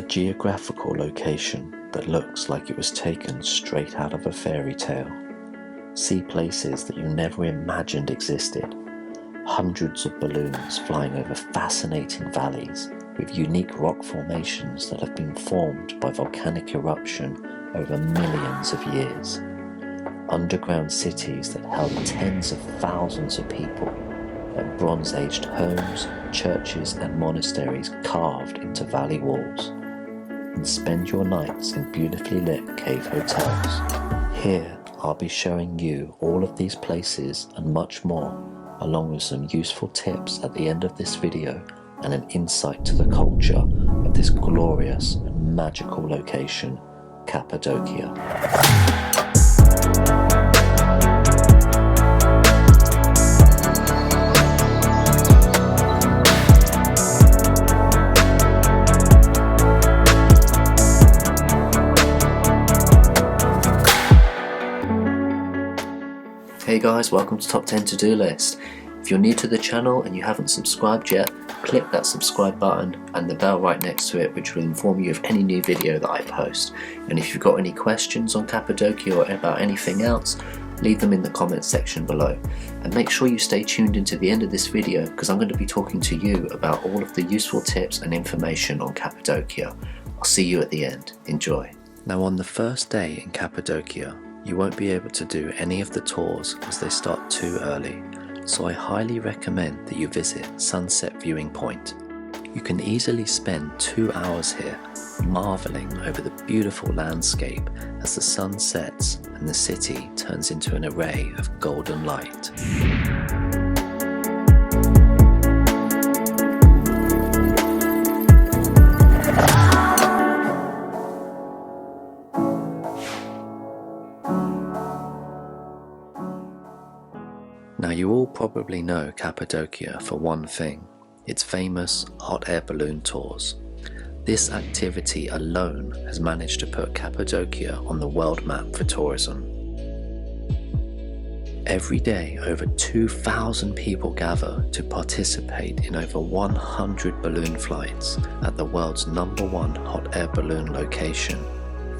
A geographical location that looks like it was taken straight out of a fairy tale. See places that you never imagined existed. Hundreds of balloons flying over fascinating valleys with unique rock formations that have been formed by volcanic eruption over millions of years. Underground cities that held tens of thousands of people, and Bronze-aged homes, churches and monasteries carved into valley walls. And spend your nights in beautifully lit cave hotels. Here I'll be showing you all of these places and much more, along with some useful tips at the end of this video and an insight to the culture of this glorious and magical location, Cappadocia. Hey guys, welcome to Top 10 To-Do List. If you're new to the channel and you haven't subscribed yet, click that subscribe button and the bell right next to it, which will inform you of any new video that I post. And if you've got any questions on Cappadocia or about anything else, leave them in the comments section below. And make sure you stay tuned into the end of this video, because I'm going to be talking to you about all of the useful tips and information on Cappadocia. I'll see you at the end. Enjoy. Now, on the first day in Cappadocia, you won't be able to do any of the tours as they start too early, so I highly recommend that you visit Sunset Viewing Point. You can easily spend 2 hours here, marveling over the beautiful landscape as the sun sets and the city turns into an array of golden light. Now, you all probably know Cappadocia for one thing, its famous hot air balloon tours. This activity alone has managed to put Cappadocia on the world map for tourism. Every day, over 2,000 people gather to participate in over 100 balloon flights at the world's #1 hot air balloon location,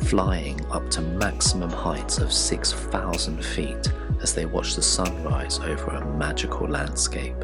flying up to maximum heights of 6,000 feet as they watch the sunrise over a magical landscape.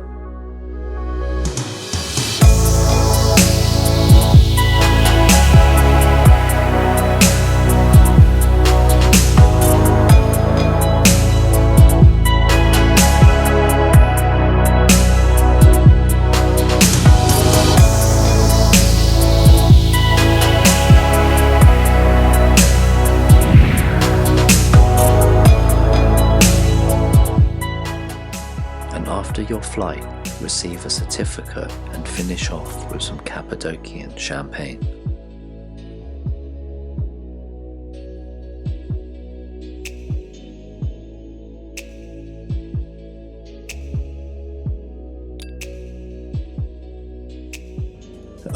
After your flight, receive a certificate and finish off with some Cappadocian champagne.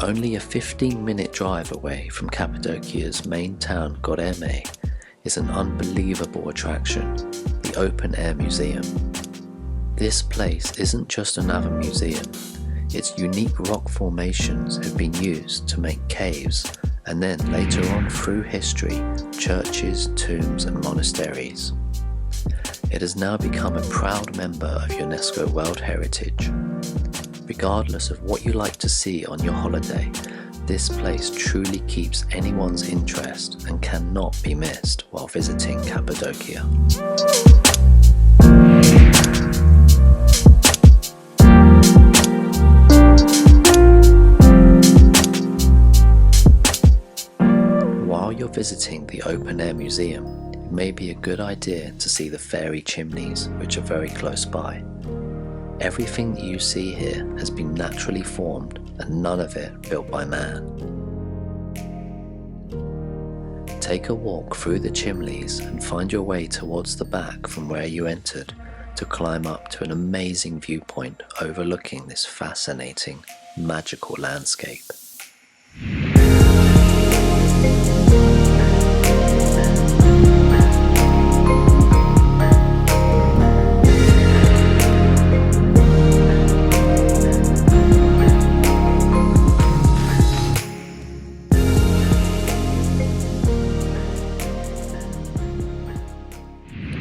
Only a 15-minute drive away from Cappadocia's main town, Goreme, is an unbelievable attraction, the Open Air Museum. This place isn't just another museum. Its unique rock formations have been used to make caves, and then later on through history, churches, tombs and monasteries. It has now become a proud member of UNESCO World Heritage. Regardless of what you like to see on your holiday, this place truly keeps anyone's interest and cannot be missed while visiting Cappadocia. While you're visiting the Open Air Museum, it may be a good idea to see the fairy chimneys, which are very close by. Everything that you see here has been naturally formed and none of it built by man. Take a walk through the chimneys and find your way towards the back from where you entered to climb up to an amazing viewpoint overlooking this fascinating, magical landscape.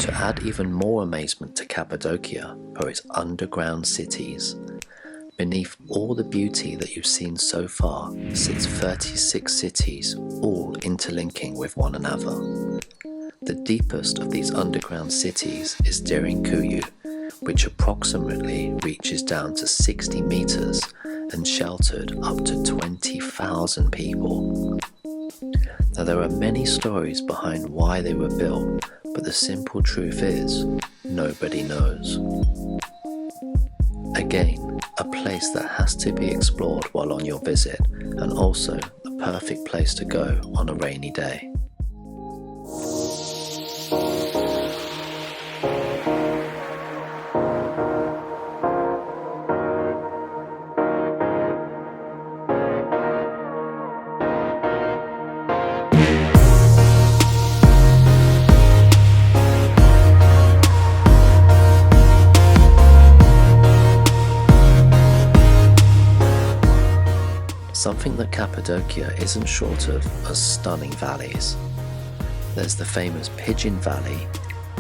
To add even more amazement to Cappadocia are its underground cities. Beneath all the beauty that you've seen so far sits 36 cities, all interlinking with one another. The deepest of these underground cities is Derinkuyu, which approximately reaches down to 60 meters and sheltered up to 20,000 people. Now, there are many stories behind why they were built, but the simple truth is, nobody knows. Again, a place that has to be explored while on your visit, and also the perfect place to go on a rainy day. Something that Cappadocia isn't short of are stunning valleys. There's the famous Pigeon Valley,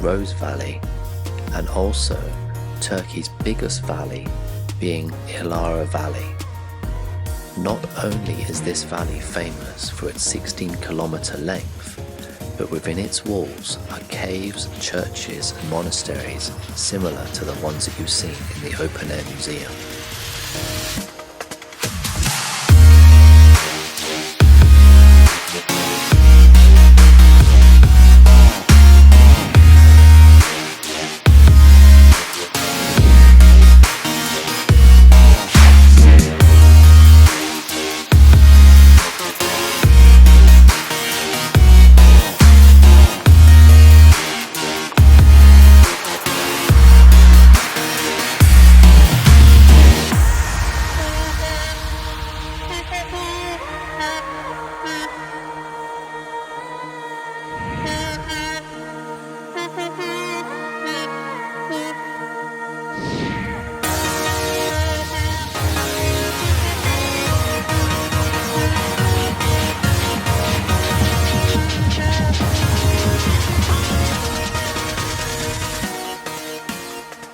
Rose Valley, and also Turkey's biggest valley being Ihlara Valley. Not only is this valley famous for its 16-kilometer length, but within its walls are caves, churches and monasteries similar to the ones that you've seen in the open-air museum.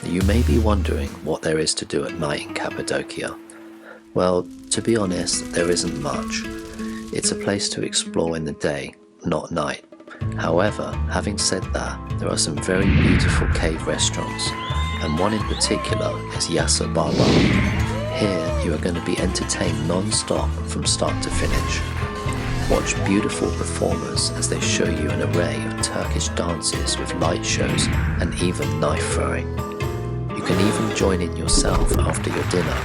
You may be wondering what there is to do at night in Cappadocia. Well, to be honest, there isn't much. It's a place to explore in the day, not night. However, having said that, there are some very beautiful cave restaurants, and one in particular is Yasar Baba. Here you are going to be entertained non-stop from start to finish. Watch beautiful performers as they show you an array of Turkish dances with light shows and even knife throwing. You can even join in yourself after your dinner,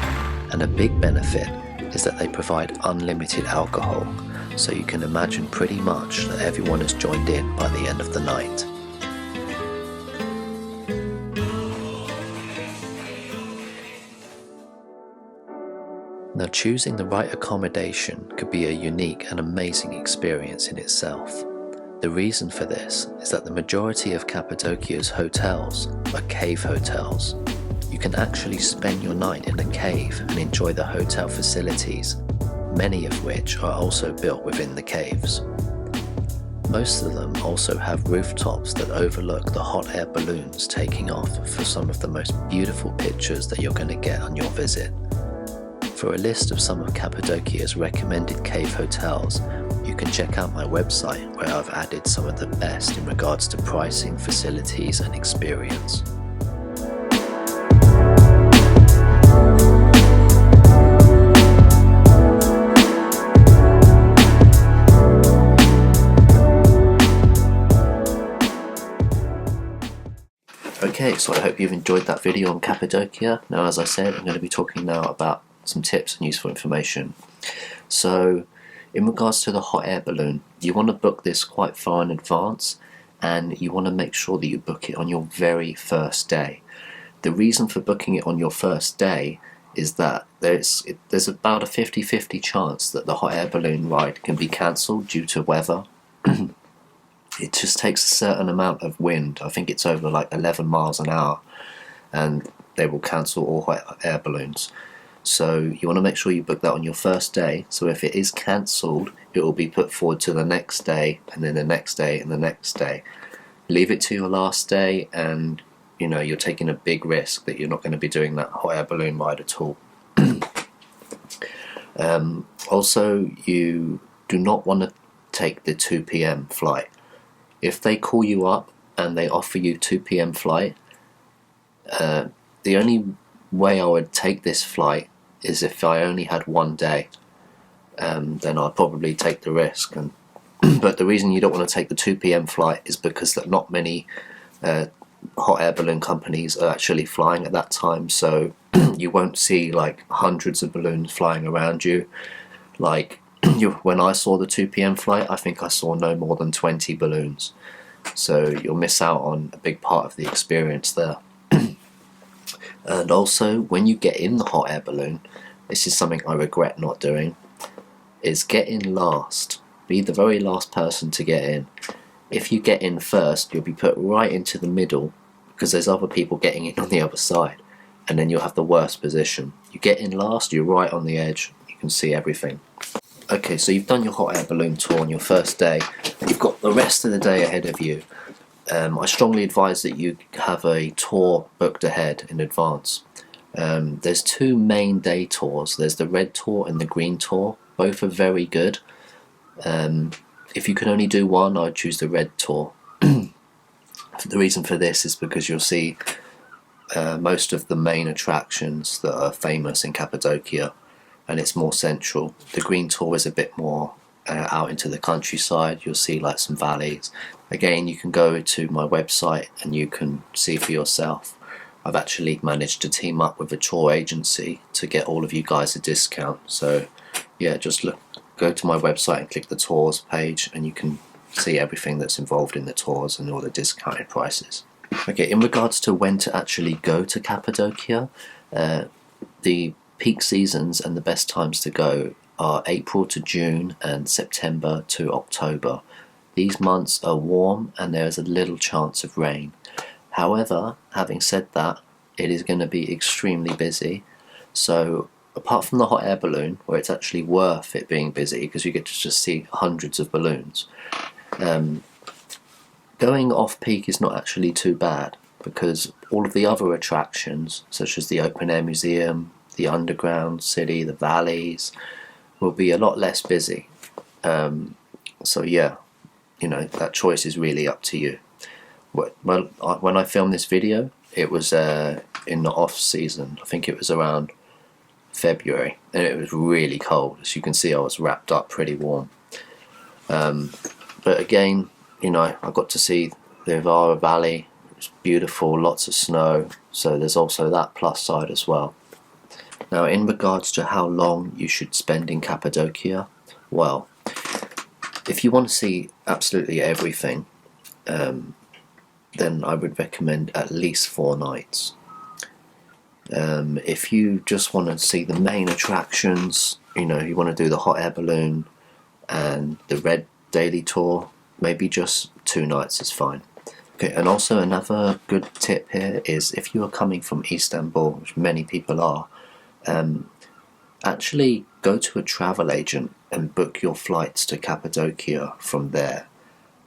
and a big benefit is that they provide unlimited alcohol, so you can imagine pretty much that everyone has joined in by the end of the night. Now, choosing the right accommodation could be a unique and amazing experience in itself. The reason for this is that the majority of Cappadocia's hotels are cave hotels. You can actually spend your night in a cave and enjoy the hotel facilities, many of which are also built within the caves. Most of them also have rooftops that overlook the hot air balloons taking off for some of the most beautiful pictures that you're going to get on your visit. For a list of some of Cappadocia's recommended cave hotels, you can check out my website where I've added some of the best in regards to pricing, facilities and experience. Okay, so I hope you've enjoyed that video on Cappadocia. Now, as I said, I'm going to be talking now about some tips and useful information. So, in regards to the hot air balloon, you want to book this quite far in advance, and you want to make sure that you book it on your very first day. The reason for booking it on your first day is that there's about a 50-50 chance that the hot air balloon ride can be cancelled due to weather. It just takes a certain amount of wind. I think it's over like 11 miles an hour, and they will cancel all hot air balloons. So you want to make sure you book that on your first day, so if it is cancelled, it will be put forward to the next day, and then the next day, and the next day. leave it to your last day, and you know you're taking a big risk that you're not going to be doing that hot air balloon ride at all. Also, you do not want to take the 2 p.m. flight. If they call you up and they offer you 2 p.m. flight, the only way I would take this flight is if I only had one day. Then I'd probably take the risk. But the reason you don't want to take the 2 p.m. flight is because that not many hot air balloon companies are actually flying at that time, so you won't see like hundreds of balloons flying around you. Like when I saw the 2 p.m. flight, I think I saw no more than 20 balloons, so you'll miss out on a big part of the experience there. And also, when you get in the hot air balloon, this is something I regret not doing, is get in last. Be the very last person to get in. If you get in first, you'll be put right into the middle because there's other people getting in on the other side, and then you'll have the worst position. You get in last, you're right on the edge, you can see everything. Okay, so you've done your hot air balloon tour on your first day, and you've got the rest of the day ahead of you. I strongly advise that you have a tour booked ahead in advance. There's two main day tours. There's the red tour and the green tour. Both are very good. If you can only do one, I'd choose the red tour. The reason for this is because you'll see most of the main attractions that are famous in Cappadocia, and it's more central. The green tour is a bit more out into the countryside. You'll see like some valleys. Again, you can go to my website and you can see for yourself. I've actually managed to team up with a tour agency to get all of you guys a discount. So yeah, just go to my website and click the tours page, and you can see everything that's involved in the tours and all the discounted prices. Okay, in regards to when to actually go to Cappadocia, the peak seasons and the best times to go are April to June and September to October. These months are warm and there is a little chance of rain. However, having said that, it is going to be extremely busy. So apart from the hot air balloon, where it's actually worth it being busy because you get to just see hundreds of balloons, going off peak is not actually too bad, because all of the other attractions, such as the open air museum, the underground city, the valleys, will be a lot less busy. So yeah, you know, that choice is really up to you. Well, when I filmed this video, it was in the off season. I think it was around February, and it was really cold. As you can see, I was wrapped up pretty warm. But again, you know, I got to see the Ihlara Valley. It was beautiful, lots of snow, so there's also that plus side as well. Now, in regards to how long you should spend in Cappadocia, well, if you want to see absolutely everything, then I would recommend at least 4 nights. If you just want to see the main attractions, you know, you want to do the hot air balloon and the red daily tour, maybe just 2 nights is fine. Okay, and also another good tip here is if you are coming from Istanbul, which many people are, actually go to a travel agent and book your flights to Cappadocia from there.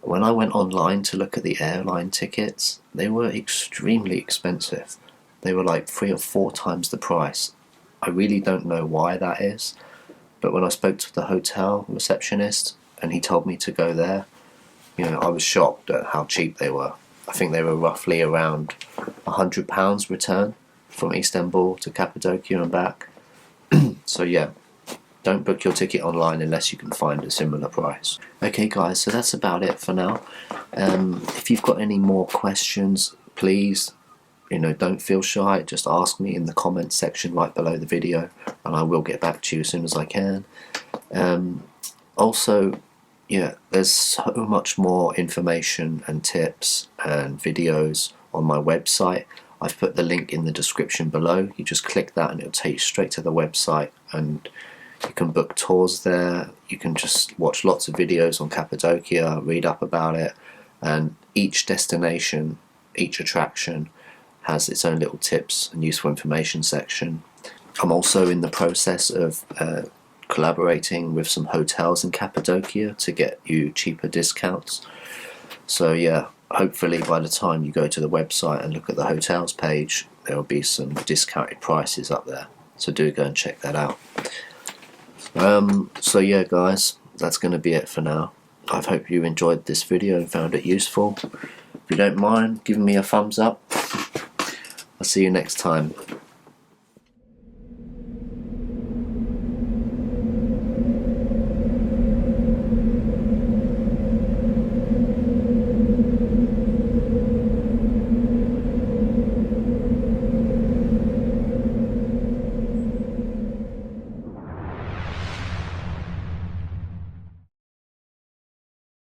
When I went online to look at the airline tickets, they were extremely expensive. They were like 3 or 4 times the price. I really don't know why that is, but when I spoke to the hotel receptionist and he told me to go there, you know, I was shocked at how cheap they were. I think they were roughly around £100 return from Istanbul to Cappadocia and back. So yeah, don't book your ticket online unless you can find a similar price. Okay guys, so that's about it for now. If you've got any more questions, please, you know, don't feel shy. Just ask me in the comments section right below the video, and I will get back to you as soon as I can. Also, yeah, there's so much more information and tips and videos on my website. I've put the link in the description below. You just click that and it'll take you straight to the website, and you can book tours there. You can just watch lots of videos on Cappadocia, read up about it, and each destination, each attraction has its own little tips and useful information section. I'm also in the process of collaborating with some hotels in Cappadocia to get you cheaper discounts. So yeah, hopefully by the time you go to the website and look at the hotels page, there will be some discounted prices up there, so do go and check that out. So yeah guys, that's going to be it for now. I hope you enjoyed this video and found it useful. If you don't mind giving me a thumbs up, I'll see you next time.